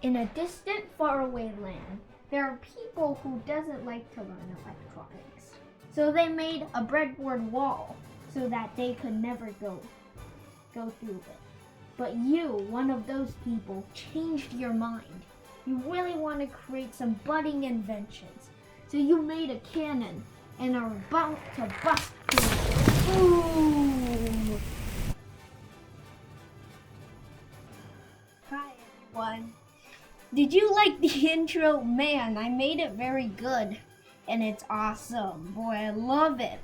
In a distant, faraway land, there are people who doesn't like to learn electronics. So they made a breadboard wall so that they could never go through it. But you, one of those people, changed your mind. You really want to create some budding inventions. So you made a cannon and are about to bust through it. Ooh! Hi everyone. Did you like the intro? Man, I made it very good. And it's awesome. Boy, I love it.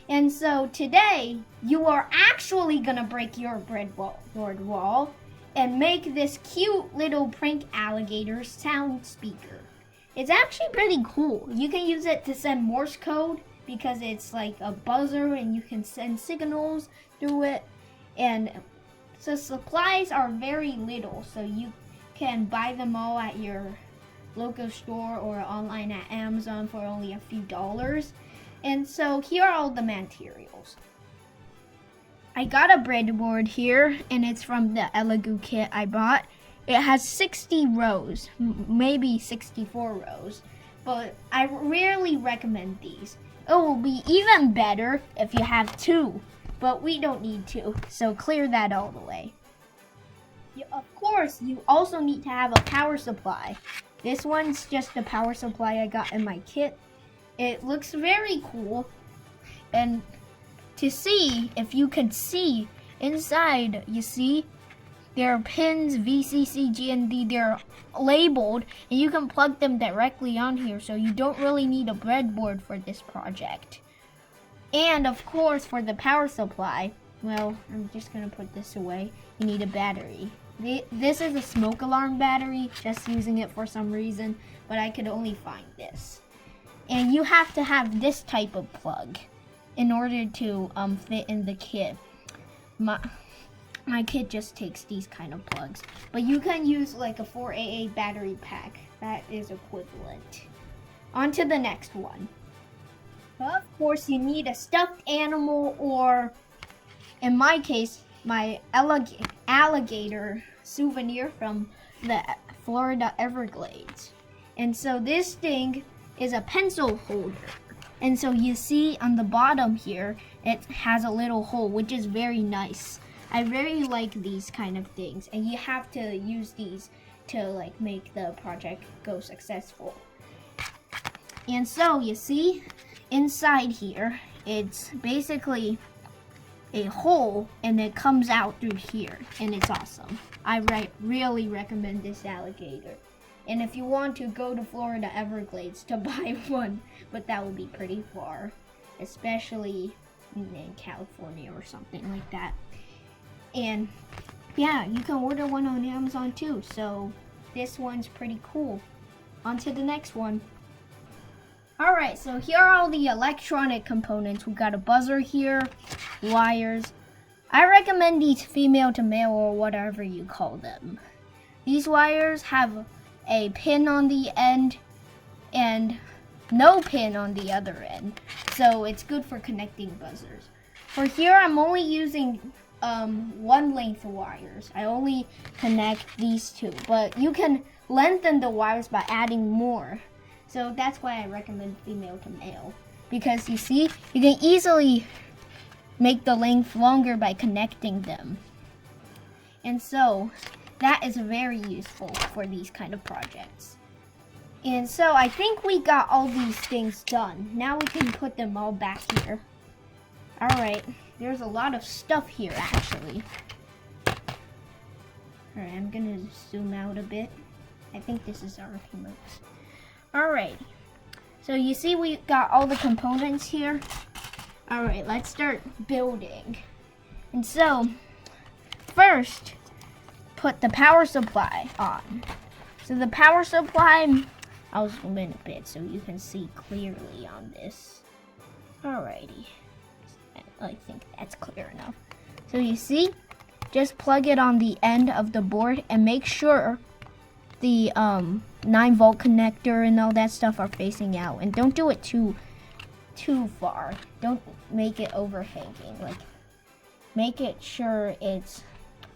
And so today, you are actually gonna break your breadboard wall and make this cute little prank alligator sound speaker. It's actually pretty cool. You can use it to send Morse code because it's like a buzzer and you can send signals through it. And so supplies are very little, so you can buy them all at your local store or online at Amazon for only a few dollars. And so here are all the materials. I got a breadboard here, and it's from the Elegoo kit I bought. It has 60 rows, maybe 64 rows, but I rarely recommend these. It will be even better if you have two, but we don't need two, so clear that all the way. Of course, you also need to have a power supply. This one's just a power supply I got in my kit. It looks very cool, and to see, if you could see inside, you see there are pins VCC, GND, they're labeled, and you can plug them directly on here, so you don't really need a breadboard for this project. And of course, for the power supply, well, I'm just gonna put this away, you need a battery. This is a smoke alarm battery, just using it for some reason, but I could only find this. And you have to have this type of plug in order to fit in the kit. My kit just takes these kind of plugs, but you can use like a 4AA battery pack. That is equivalent. On to the next one. Of course, you need a stuffed animal, or in my case, my alligator souvenir from the Florida Everglades. And so this thing is a pencil holder. And so you see on the bottom here, it has a little hole, which is very nice. I very like these kind of things, and you have to use these to like make the project go successful. And so you see inside here, it's basically a hole, and it comes out through here, and it's awesome. I really recommend this alligator. And if you want to, go to Florida Everglades to buy one, but that would be pretty far, especially in California or something like that. And yeah, you can order one on Amazon too, so this one's pretty cool. On to the next one. Alright, so here are all the electronic components. We got a buzzer here, wires. I recommend these female to male, or whatever you call them. These wires have a pin on the end and no pin on the other end, so it's good for connecting buzzers. For here, I'm only using one length of wires. I only connect these two, but you can lengthen the wires by adding more. So that's why I recommend female to male, because you see, you can easily make the length longer by connecting them. And so that is very useful for these kind of projects. And so I think we got all these things done. Now we can put them all back here. Alright, there's a lot of stuff here actually. Alright, I'm gonna zoom out a bit. I think this is our remote. Alright, so you see we got all the components here. Alright, let's start building. And so, first, put the power supply on. So the power supply, I'll zoom in a bit so you can see clearly on this. Alrighty, I think that's clear enough. So you see, just plug it on the end of the board and make sure the 9-volt connector and all that stuff are facing out, and don't do it too far. Don't make it overhanging. Like, make it sure it's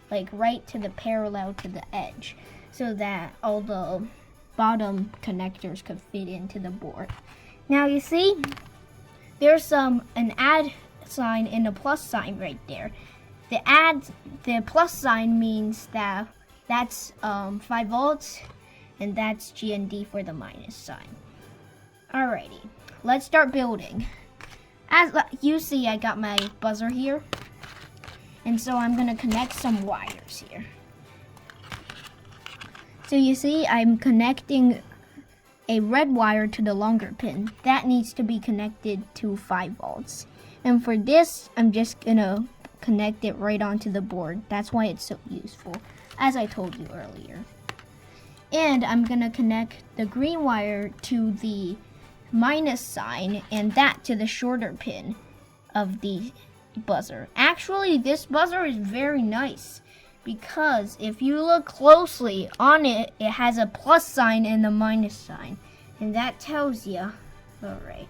like right to the parallel to the edge. so that all the bottom connectors could fit into the board. Now you see, there's an add sign and a plus sign right there. The plus sign means that that's 5 volts, and that's GND for the minus sign. Alrighty, let's start building. As you see, I got my buzzer here, and so I'm gonna connect some wires here. So you see, I'm connecting a red wire to the longer pin. That needs to be connected to 5 volts. And for this, I'm just gonna connect it right onto the board. That's why it's so useful, as I told you earlier. And I'm gonna connect the green wire to the minus sign and that to the shorter pin of the buzzer. Actually, this buzzer is very nice because if you look closely on it, it has a plus sign and a minus sign. And that tells you, alright.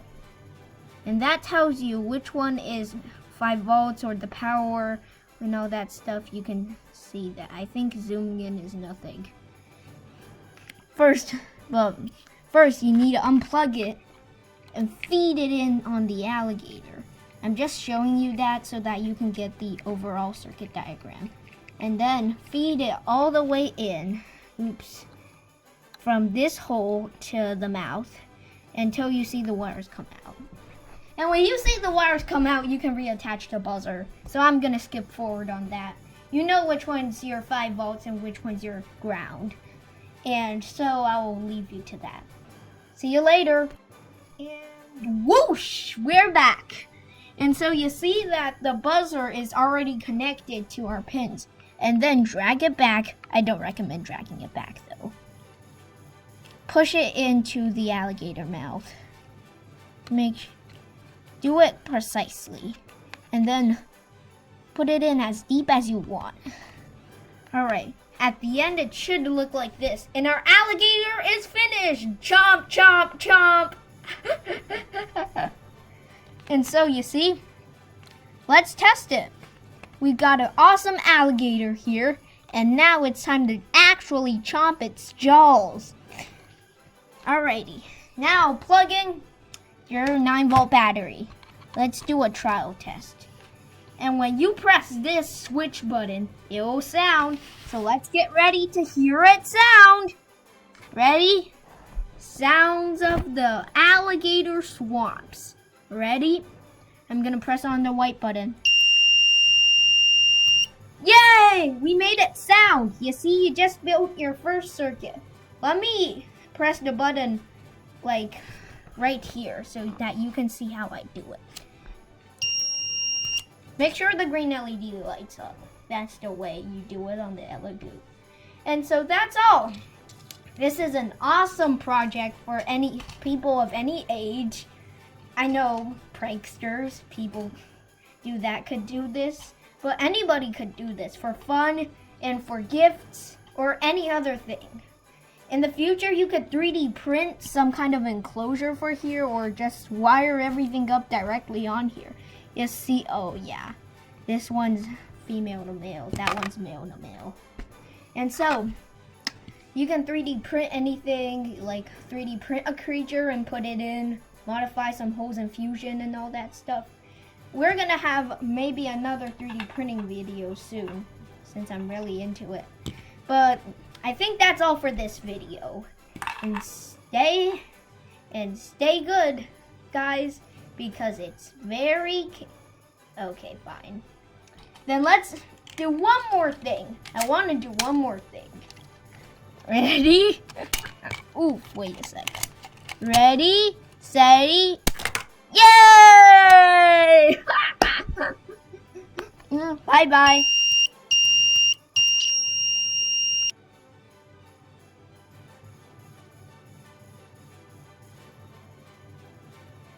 And that tells you which one is 5 volts or the power and all that stuff. You can see that. I think zooming in is nothing. First you need to unplug it and feed it in on the alligator. I'm just showing you that so that you can get the overall circuit diagram. And then feed it all the way in, from this hole to the mouth until you see the wires come out. And when you see the wires come out, you can reattach the buzzer. So I'm gonna skip forward on that. You know which one's your 5 volts and which one's your ground. And so I will leave you to that. See you later. And whoosh, we're back. And so you see that the buzzer is already connected to our pins. And then drag it back. I don't recommend dragging it back though. Push it into the alligator mouth. Do it precisely. And then put it in as deep as you want. Alright, at the end it should look like this. And our alligator is finished! Chomp, chomp, chomp! And so you see, let's test it. We've got an awesome alligator here, and now it's time to actually chomp its jaws. Alrighty, now plug in your 9-volt battery. Let's do a trial test. And when you press this switch button, it will sound. So let's get ready to hear it sound. Ready? Sounds of the alligator swamps. Ready? I'm gonna press on the white button. Yay! We made it sound. You see, you just built your first circuit. Let me press the button like right here so that you can see how I do it. Make sure the green LED lights up. That's the way you do it on the Elegoo. And so that's all. This is an awesome project for any people of any age. I know pranksters, people could do this. But anybody could do this for fun and for gifts or any other thing. In the future, you could 3D print some kind of enclosure for here or just wire everything up directly on here. You see, oh yeah, this one's female to male, that one's male to male. And so, you can 3D print anything, like 3D print a creature and put it in, modify some holes in Fusion and all that stuff. We're gonna have maybe another 3D printing video soon, since I'm really into it. But I think that's all for this video. And stay good, guys, because it's very... Okay, fine. Then let's do one more thing. I want to do one more thing. Ready? Ooh, wait a second. Ready, steady, yay! Bye-bye.